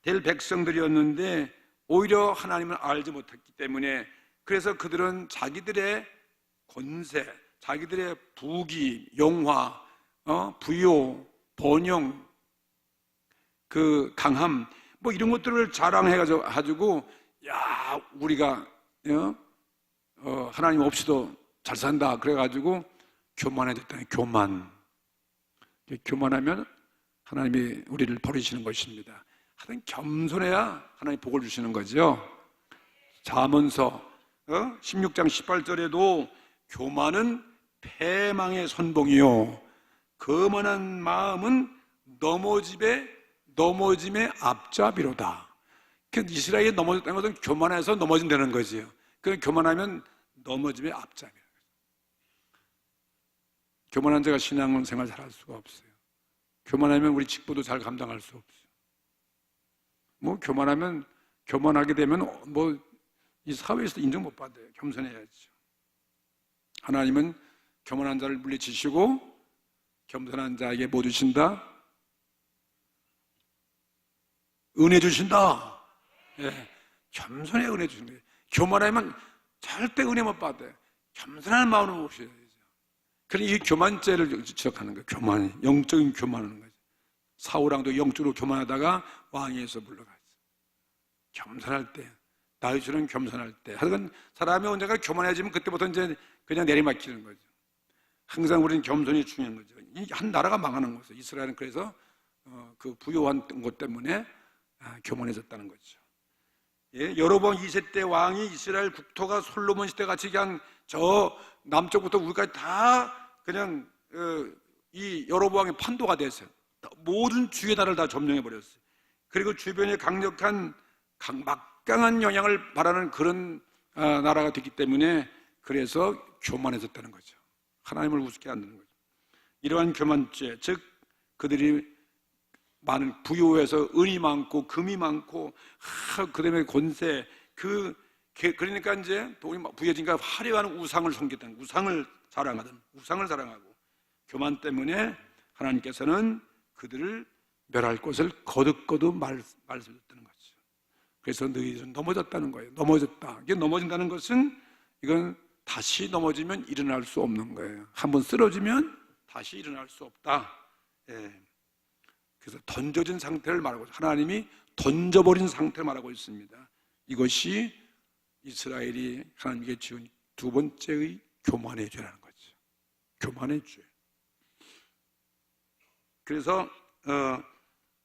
될 백성들이었는데 오히려 하나님을 알지 못했기 때문에 그래서 그들은 자기들의 권세, 자기들의 부귀, 영화, 부요, 번영, 그 강함 뭐 이런 것들을 자랑해가지고 야 우리가 하나님 없이도 잘 산다 그래가지고 교만해졌다니. 교만하면 하나님이 우리를 버리시는 것입니다. 하여튼 겸손해야 하나님 복을 주시는 거죠. 잠언서 16장 18절에도 교만은 패망의 선봉이요 거만한 마음은 넘어짐의 앞잡이로다. 이스라엘이 넘어졌다는 것은 교만해서 넘어진다는 거지요. 교만하면 넘어짐의 앞잡이라는 거죠. 교만한 자가 신앙생활 잘할 수가 없어요. 교만하면 우리 직분도 잘 감당할 수 없어요. 교만하게 되면 이 사회에서 인정 못 받아요. 겸손해야죠. 하나님은 교만한 자를 물리치시고 겸손한 자에게 뭐 주신다? 은혜 주신다. 예, 겸손에 은혜 주신 거예요. 교만하면 절대 은혜 못 받아요. 겸손한 마음으로 모셔야 되죠. 그러니 이 교만죄를 지적하는 거예요. 영적인 교만하는 거죠. 사울왕도 영적으로 교만하다가 왕위에서 물러갔어요. 겸손할 때, 다윗처럼 겸손할 때. 하여간 사람이 언젠가 교만해지면 그때부터 이제 그냥 내리막히는 거죠. 항상 우리는 겸손이 중요한 거죠. 한 나라가 망하는 거죠. 이스라엘은 그래서 그 부요한 것 때문에 교만해졌다는 거죠. 예, 여로보암 2세 때 왕이 이스라엘 국토가 솔로몬 시대 같이 그냥 저 남쪽부터 우리까지 다 그냥 이 여로보암의 판도가 됐어요. 모든 주의 나라를 다 점령해 버렸어요. 그리고 주변에 강력한 막강한 영향을 바라는 그런 나라가 됐기 때문에 그래서 교만해졌다는 거죠. 하나님을 우습게 한다는 거죠. 이러한 교만죄, 즉 그들이 많은 부요해서 은이 많고 금이 많고 그다음에 권세 그러니까 이제 돈이 부여지니까 화려한 우상을 섬겼다는 우상을 자랑하고 교만 때문에 하나님께서는 그들을 멸할 것을 거듭거듭 말씀하셨다는 거죠. 그래서 너희들은 넘어졌다는 거예요. 넘어졌다. 이게 넘어진다는 것은 이건 다시 넘어지면 일어날 수 없는 거예요. 한번 쓰러지면 다시 일어날 수 없다. 예. 그래서 던져진 상태를 말하고 있어요. 하나님이 던져버린 상태를 말하고 있습니다. 이것이 이스라엘이 하나님께 지은 두 번째의 교만의 죄라는 거죠. 교만의 죄. 그래서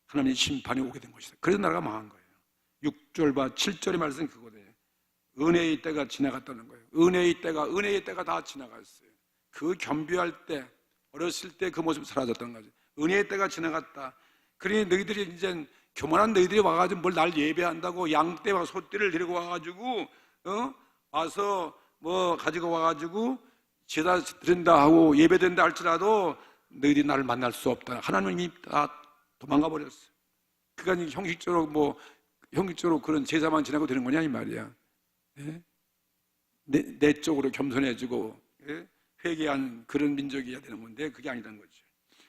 하나님의 심판이 오게 된 것이다. 그래서 나라가 망한 거예요. 6절과 7절의 말씀은 그거예요. 은혜의 때가 지나갔다는 거예요. 은혜의 때가 다 지나갔어요. 그 겸비할 때, 어렸을 때 그 모습이 사라졌다는 거죠. 은혜의 때가 지나갔다. 그러니 너희들이 이제 교만한 너희들이 와가지고 뭘 날 예배한다고 양떼와 소떼를 데리고 와가지고 와서 뭐 가지고 와가지고 제사 드린다 하고 예배 드린다 할지라도 너희들이 나를 만날 수 없다. 하나님이 다 도망가 버렸어요. 그러니까 형식적으로 그런 제사만 지나고 되는 거냐 이 말이야. 예? 내적으로 겸손해지고 회개한 그런 민족이어야 되는 건데 그게 아니라는 거죠.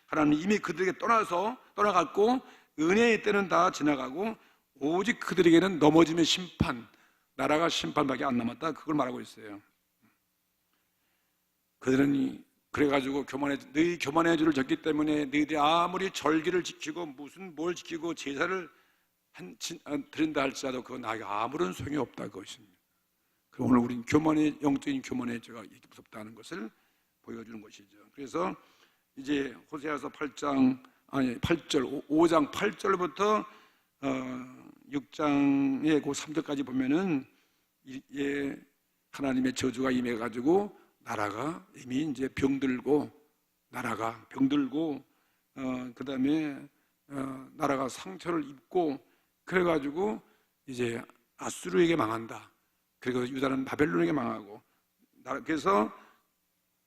하나님은 이미 그들에게 떠나갔고 은혜의 때는 다 지나가고 오직 그들에게는 넘어짐의 심판, 나라가 심판밖에 안 남았다. 그걸 말하고 있어요. 그들은 그래가지고 너희 교만의 죄를 졌기 때문에 너희들이 아무리 절기를 지키고 뭘 지키고 제사를 드린다 할지라도 그건 나에게 아무런 소용이 없다 그것입니다. 그럼 오늘 우리는 영적인 교만의 죄가 이렇게 무섭다는 것을 보여주는 것이죠. 그래서 이제 호세아서 5장 8절부터 6장의 그 3절까지 보면은 하나님의 저주가 임해가지고 나라가 이미 이제 병들고 나라가 병들고 그다음에 나라가 상처를 입고 그래가지고 이제 아수르에게 망한다. 그리고 유다는 바벨론에게 망하고 그래서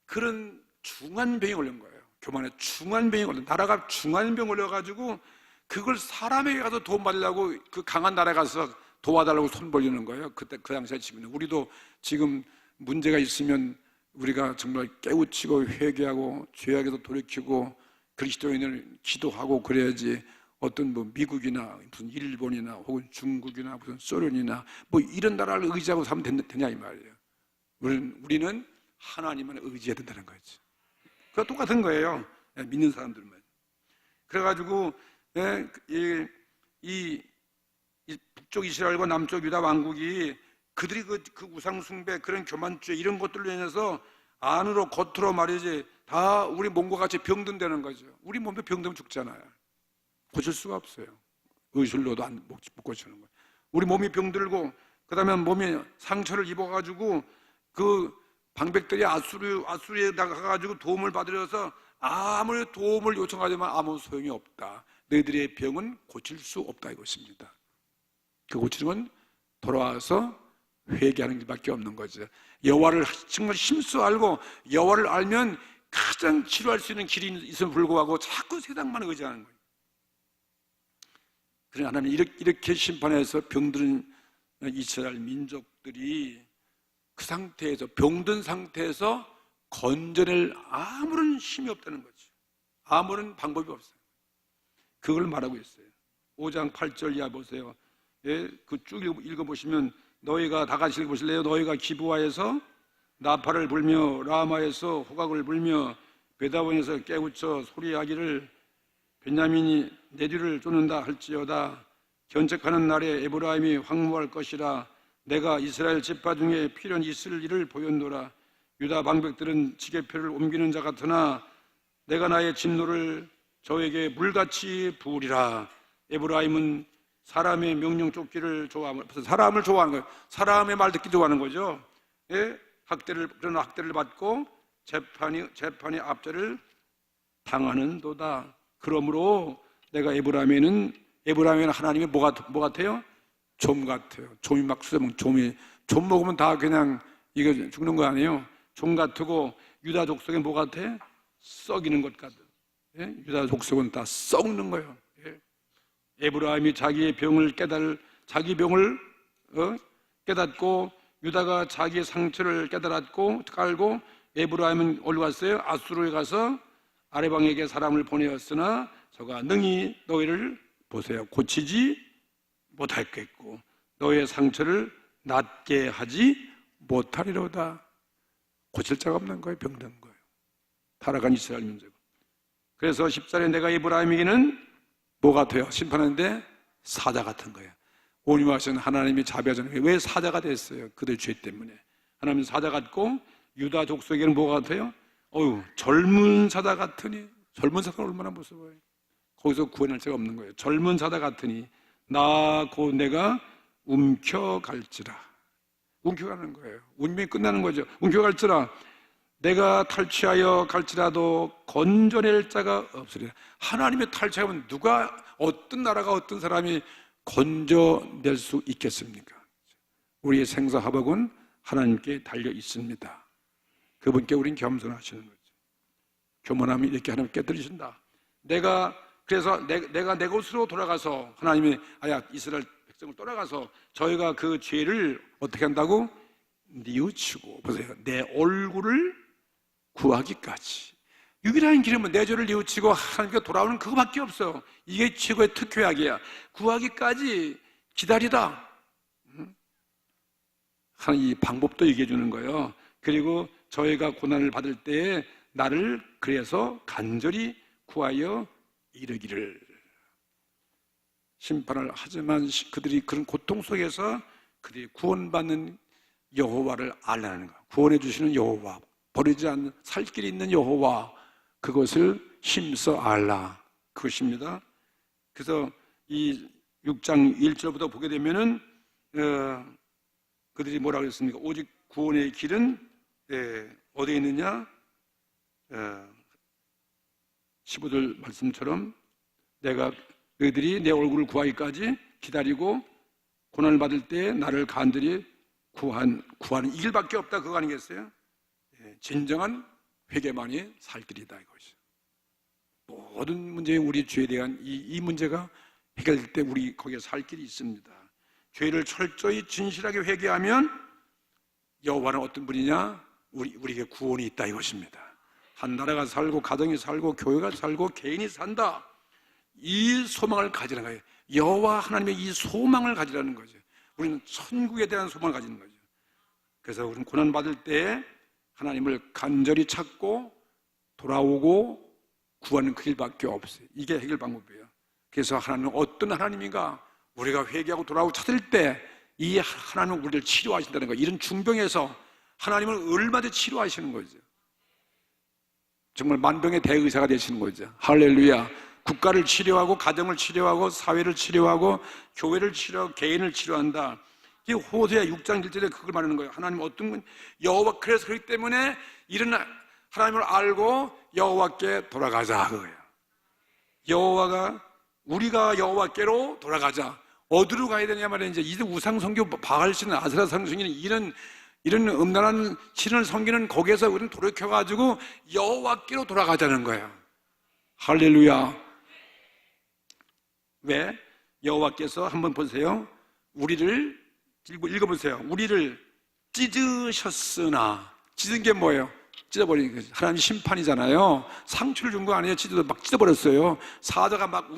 그런 중환병이 걸린 거예요. 교만에 중환병이 걸린 나라가 중환병 걸려가지고 그걸 사람에게 가서 도움받으려고 그 강한 나라에 가서 도와달라고 손 벌리는 거예요. 그때 그 당시에 지금 우리도 지금 문제가 있으면 우리가 정말 깨우치고 회개하고 죄악에서 돌이키고 그리스도인을 기도하고 그래야지 어떤 뭐 미국이나 무슨 일본이나 혹은 중국이나 무슨 소련이나 뭐 이런 나라를 의지하고 살면 되냐 이 말이에요. 우리는 하나님만 의지해야 된다는 거지. 그거 똑같은 거예요. 믿는 사람들만. 그래가지고 이 북쪽 이스라엘과 남쪽 유다 왕국이 그들이 그 우상 숭배 그런 교만죄 이런 것들로 인해서 안으로 겉으로 말이지 다 우리 몸과 같이 병든다는 거죠. 우리 몸도 병들면 죽잖아요. 고칠 수가 없어요. 의술로도 못 고치는 거예요. 우리 몸이 병들고 그다음에 몸에 상처를 입어가지고 그 방백들이 아수르에 나가가지고 도움을 받으려서 아무리 도움을 요청하지만 아무 소용이 없다. 너희들의 병은 고칠 수 없다 이것입니다. 그 고치는 건 돌아와서 회개하는 것밖에 없는 거죠. 여호와를 정말 힘써 알고 여호와를 알면 가장 치료할 수 있는 길이 있음을 불구하고 자꾸 세상만 의지하는 거예요. 그러나 하나님 이렇게 심판해서 병든 이스라엘 민족들이 그 상태에서 병든 상태에서 건져낼 아무런 힘이 없다는 거죠. 아무런 방법이 없어요. 그걸 말하고 있어요. 5장 8절 이하 보세요. 예, 그 쭉 읽어보시면 너희가 다 같이 읽어보실래요? 너희가 기브아에서 나팔을 불며 라마에서 호각을 불며 베다원에서 깨우쳐 소리하기를 베냐민이 내 뒤를 쫓는다 할지어다. 견책하는 날에 에브라임이 황무할 것이라. 내가 이스라엘 지파 중에 필연 있을 일을 보였노라. 유다 방백들은 지게표를 옮기는 자 같으나 내가 나의 진노를 저에게 물같이 부으리라. 에브라임은 사람의 명령 쫓기를 좋아하는 거예요. 사람을 좋아하는 거예요. 사람의 말 듣기 좋아하는 거죠. 예? 그런 학대를 받고 재판이 압제를 당하는도다. 그러므로 내가 에브라임에는 하나님이 뭐 같아요? 좀 같아요. 좀이 막 쏟아먹는 좀 먹으면 다 그냥 이거 죽는 거 아니에요? 좀 같고 유다 족속은 뭐 같아? 썩이는 것 같아. 예? 유다 족속은 다 썩는 거예요. 예? 에브라임이 자기 병을 깨닫고 유다가 자기의 상처를 깨달았고 깔고 에브라임은 어디로 갔어요? 아수르에 가서 아레방에게 사람을 보내었으나 저가 능히 너희를 보세요. 고치지 못하겠고 너희의 상처를 낫게 하지 못하리로다. 고칠 자가 없는 거예요. 병든 거예요. 타락한 이스라엘 민족. 그래서 10절에 내가 에브라임에게는 뭐 같아요? 심판하는데 사자 같은 거예요. 온유하신 하나님이 자비하잖아요. 왜 사자가 됐어요? 그들 죄 때문에. 하나님은 사자 같고 유다 족속에게는 뭐 같아요? 젊은 사자 같으니. 젊은 사자가 얼마나 무서워요. 거기서 구원할 자가 없는 거예요. 젊은 사자 같으니 나 곧 내가 움켜갈지라. 움켜가는 거예요. 운명이 끝나는 거죠. 움켜갈지라. 내가 탈취하여 갈지라도 건져낼 자가 없으리라. 하나님의 탈취하면 누가 어떤 나라가 어떤 사람이 건져낼 수 있겠습니까? 우리의 생사화복은 하나님께 달려 있습니다. 그분께 우린 겸손하시는 거죠. 교만하면 이렇게 하나님 깨뜨리신다. 그래서 내가 내 곳으로 돌아가서 하나님이 이스라엘 백성을 돌아가서 저희가 그 죄를 어떻게 한다고? 뉘우치고 보세요. 내 얼굴을 구하기까지. 유일한 길은 내 죄를 뉘우치고 하나님께 돌아오는 그거밖에 없어요. 이게 최고의 특효약이야. 구하기까지 기다리다. 이 방법도 얘기해 주는 거예요. 그리고 저희가 고난을 받을 때에 나를 그래서 간절히 구하여 이르기를. 심판을 하지만 그들이 그런 고통 속에서 그들이 구원받는 여호와를 알라는 거예요. 구원해 주시는 여호와, 버리지 않는 살 길이 있는 여호와, 그것을 힘써 알라. 그것입니다. 그래서 이 6장 1절부터 보게 되면은 그들이 뭐라고 했습니까? 오직 구원의 길은 어디에 있느냐? 15절 말씀처럼 내가 너희들이 내 얼굴을 구하기까지 기다리고 고난을 받을 때 나를 간절히 구하는 이 길밖에 없다, 그거 아니겠어요? 진정한 회개만이 살 길이다, 이것이. 모든 문제에 우리 죄에 대한 이 문제가 해결될 때 우리 거기에 살 길이 있습니다. 죄를 철저히 진실하게 회개하면 여호와는 어떤 분이냐? 우리에게 구원이 있다, 이것입니다. 한 나라가 살고 가정이 살고 교회가 살고 개인이 산다, 이 소망을 가지는 거예요. 여호와 하나님의 이 소망을 가지라는 거죠. 우리는 천국에 대한 소망을 가지는 거죠. 그래서 우리는 고난받을 때 하나님을 간절히 찾고 돌아오고 구하는 그 길밖에 없어요. 이게 해결 방법이에요. 그래서 하나님은 어떤 하나님인가? 우리가 회개하고 돌아오고 찾을 때 이 하나님은 우리를 치료하신다는 거예요. 이런 중병에서 하나님은 얼마든지 치료하시는 거죠. 정말 만병의 대의사가 되시는 거죠. 할렐루야. 국가를 치료하고 가정을 치료하고 사회를 치료하고 교회를 치료하고 개인을 치료한다. 이게 호세아 6장 1절에 그걸 말하는 거예요. 하나님 어떤 분 여호와, 그래서 그렇기 때문에 이런 하나님을 알고 여호와께 돌아가자, 그거예요. 여호와가, 우리가 여호와께로 돌아가자. 어디로 가야 되냐 말이야. 이제 이 우상 성교 바알 신은 아세라 상승이는 이런 음란한 신을 섬기는 거기에서 우리는 돌이켜가지고 여호와께로 돌아가자는 거예요. 할렐루야. 왜? 여호와께서 한번 보세요. 우리를 읽어보세요. 우리를 찢으셨으나, 찢은 게 뭐예요? 찢어버리는 거죠. 하나님 심판이잖아요. 상처를 준 거 아니에요. 막 찢어버렸어요. 사자가 막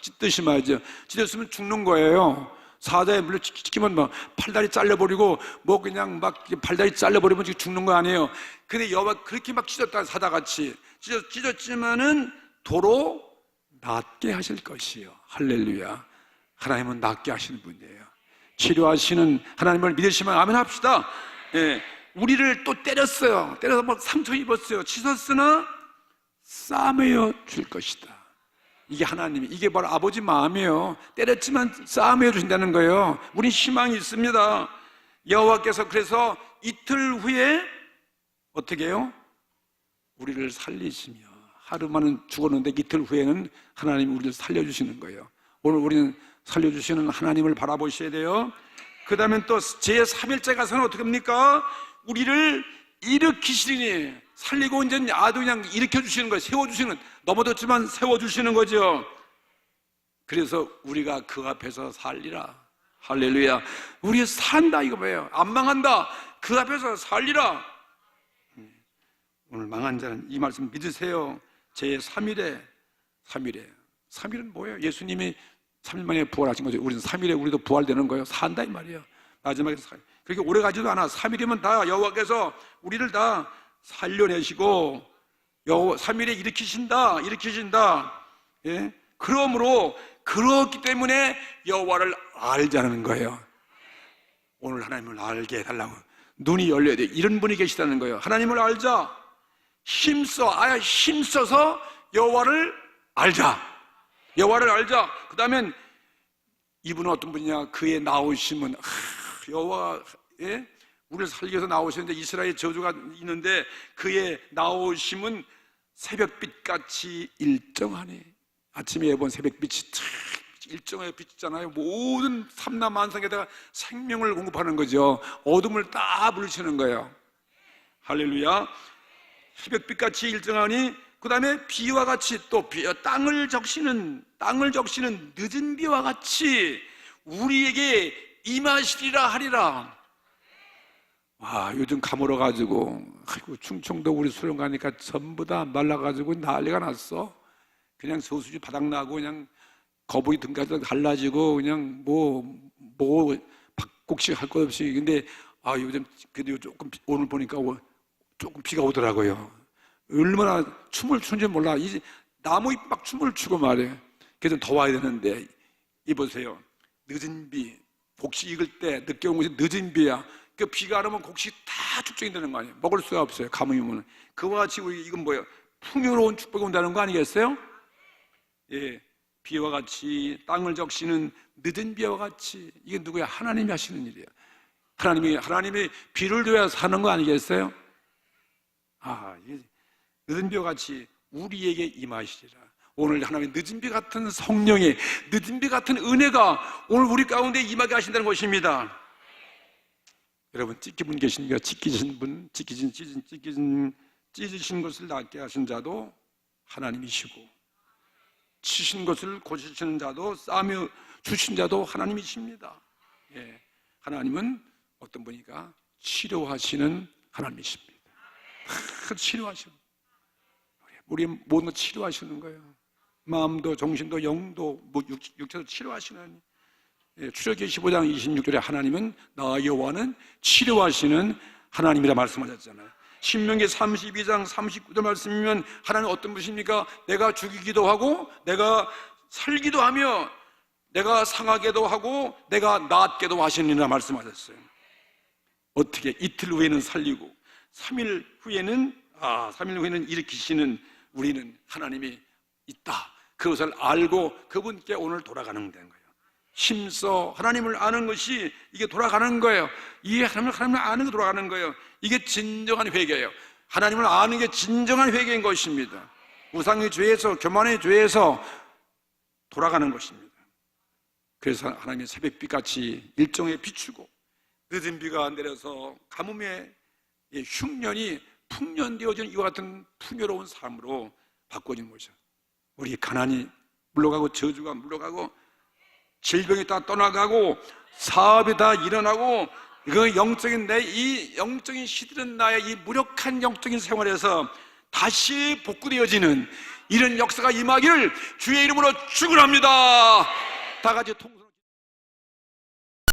찢듯이 말이죠. 찢었으면 죽는 거예요. 사자에 물려 찢기면 막 팔다리 잘려버리고 뭐 그냥 막 팔다리 잘려버리면 죽는 거 아니에요. 근데 여호와 그렇게 막 찢었다, 사자같이 찢었지만은 도로 낫게 하실 것이요. 할렐루야. 하나님은 낫게 하시는 분이에요. 치료하시는 하나님을 믿으시면 아멘 합시다. 예. 우리를 또 때렸어요. 때려서 막 상처 입었어요. 찢었으나 싸매어 줄 것이다. 이게 하나님이, 이게 바로 아버지 마음이에요. 때렸지만 싸매어 주신다는 거예요. 우린 희망이 있습니다. 여호와께서 그래서 이틀 후에 어떻게 해요? 우리를 살리시며, 하루만은 죽었는데 이틀 후에는 하나님이 우리를 살려주시는 거예요. 오늘 우리는 살려주시는 하나님을 바라보셔야 돼요. 그 다음에 또 제3일째 가서는 어떻게 합니까? 우리를 일으키시니, 살리고 이제 아주 그냥 일으켜주시는 거예요. 세워주시는, 넘어졌지만 세워주시는 거죠. 그래서 우리가 그 앞에서 살리라. 할렐루야. 우리 산다, 이거 뭐예요? 안 망한다. 그 앞에서 살리라. 오늘 망한 자는 이 말씀 믿으세요. 제3일에 3일은 뭐예요? 예수님이 3일 만에 부활하신 거죠. 우리는 3일에 우리도 부활되는 거예요. 산다 이 말이에요. 마지막에 그렇게 오래 가지도 않아. 3일이면 다 여호와께서 우리를 다 살려내시고 3일에 일으키신다. 예? 그러므로 그렇기 때문에 여호와를 알자는 거예요. 오늘 하나님을 알게 해달라고 눈이 열려야 돼. 이런 분이 계시다는 거예요. 하나님을 알자. 힘써서 여호와를 알자. 그 다음엔 이분은 어떤 분이냐? 그의 나오심은 여호와, 예? 우리를 살기 위해서 나오셨는데 이스라엘 저주가 있는데 그의 나오심은 새벽빛같이 일정하네. 아침에 본 새벽빛이 일정하게 빛이잖아요. 모든 삼라만상에다가 생명을 공급하는 거죠. 어둠을 다 물리치는 거예요. 할렐루야. 새벽빛같이 일정하니, 그 다음에 비와 같이, 또 땅을 적시는 늦은 비와 같이 우리에게 임하시리라 하리라. 와, 요즘 가물어가지고, 아이고, 충청도 우리 수련 가니까 전부 다 말라가지고 난리가 났어. 그냥 저수지 바닥나고, 그냥 거북이 등까지 갈라지고, 그냥 박곡식 할 것 없이. 근데, 요즘, 그래도 조금, 오늘 보니까 조금 비가 오더라고요. 얼마나 춤을 추는지 몰라. 이제 나무 잎 막 춤을 추고 말이에요. 그래서 더 와야 되는데, 이보세요. 늦은 비, 곡식 익을 때 늦게 온 것이 늦은 비야. 그 비가 안 오면 곡식 다 축적이 되는 거 아니에요. 먹을 수가 없어요. 가뭄이면. 그와 같이 이건 뭐예요? 풍요로운 축복이 온다는 거 아니겠어요? 예, 비와 같이 땅을 적시는 늦은 비와 같이. 이게 누구야? 하나님이 하시는 일이에요. 하나님이 비를 줘야 사는 거 아니겠어요? 이게 늦은 비와 같이 우리에게 임하시리라. 오늘 하나님의 늦은 비 같은 성령의 늦은 비 같은 은혜가 오늘 우리 가운데 임하게 하신다는 것입니다. 여러분, 찢긴 분 계십니까? 찢기신 분, 찢으신 것을 낫게 하신 자도 하나님이시고, 치신 것을 고치시는 자도, 싸며 주신 자도 하나님이십니다. 예, 하나님은 어떤 분이까? 치료하시는 하나님이십니다. 치료하시는, 우리 모든 걸 치료하시는 거예요. 마음도 정신도 영도 육체도 치료하시는. 출애굽기 15장 26절에 하나님은 나 여호와는 치료하시는 하나님이라 말씀하셨잖아요. 신명기 32장 39절 말씀이면 하나님은 어떤 분이십니까? 내가 죽이기도 하고 내가 살기도 하며 내가 상하게도 하고 내가 낫게도 하시느니라 말씀하셨어요. 어떻게? 이틀 후에는 살리고 3일 후에는 일으키시는 우리는 하나님이 있다. 그것을 알고 그분께 오늘 돌아가는 거예요. 힘써 하나님을 아는 것이 이게 돌아가는 거예요. 이게 하나님을 아는 게 돌아가는 거예요. 이게 진정한 회개예요. 하나님을 아는 게 진정한 회개인 것입니다. 우상의 죄에서, 교만의 죄에서 돌아가는 것입니다. 그래서 하나님의 새벽비같이 일정에 비추고 늦은 비가 내려서 가뭄의 흉년이 풍년되어지는 이와 같은 풍요로운 삶으로 바꿔진 거죠. 우리 가난이 물러가고 저주가 물러가고 질병이 다 떠나가고 사업이 다 일어나고 그 영적인 이 영적인 시들은 나의 이 무력한 영적인 생활에서 다시 복구되어지는 이런 역사가 임하기를 주의 이름으로 축원합니다. 다 같이 통성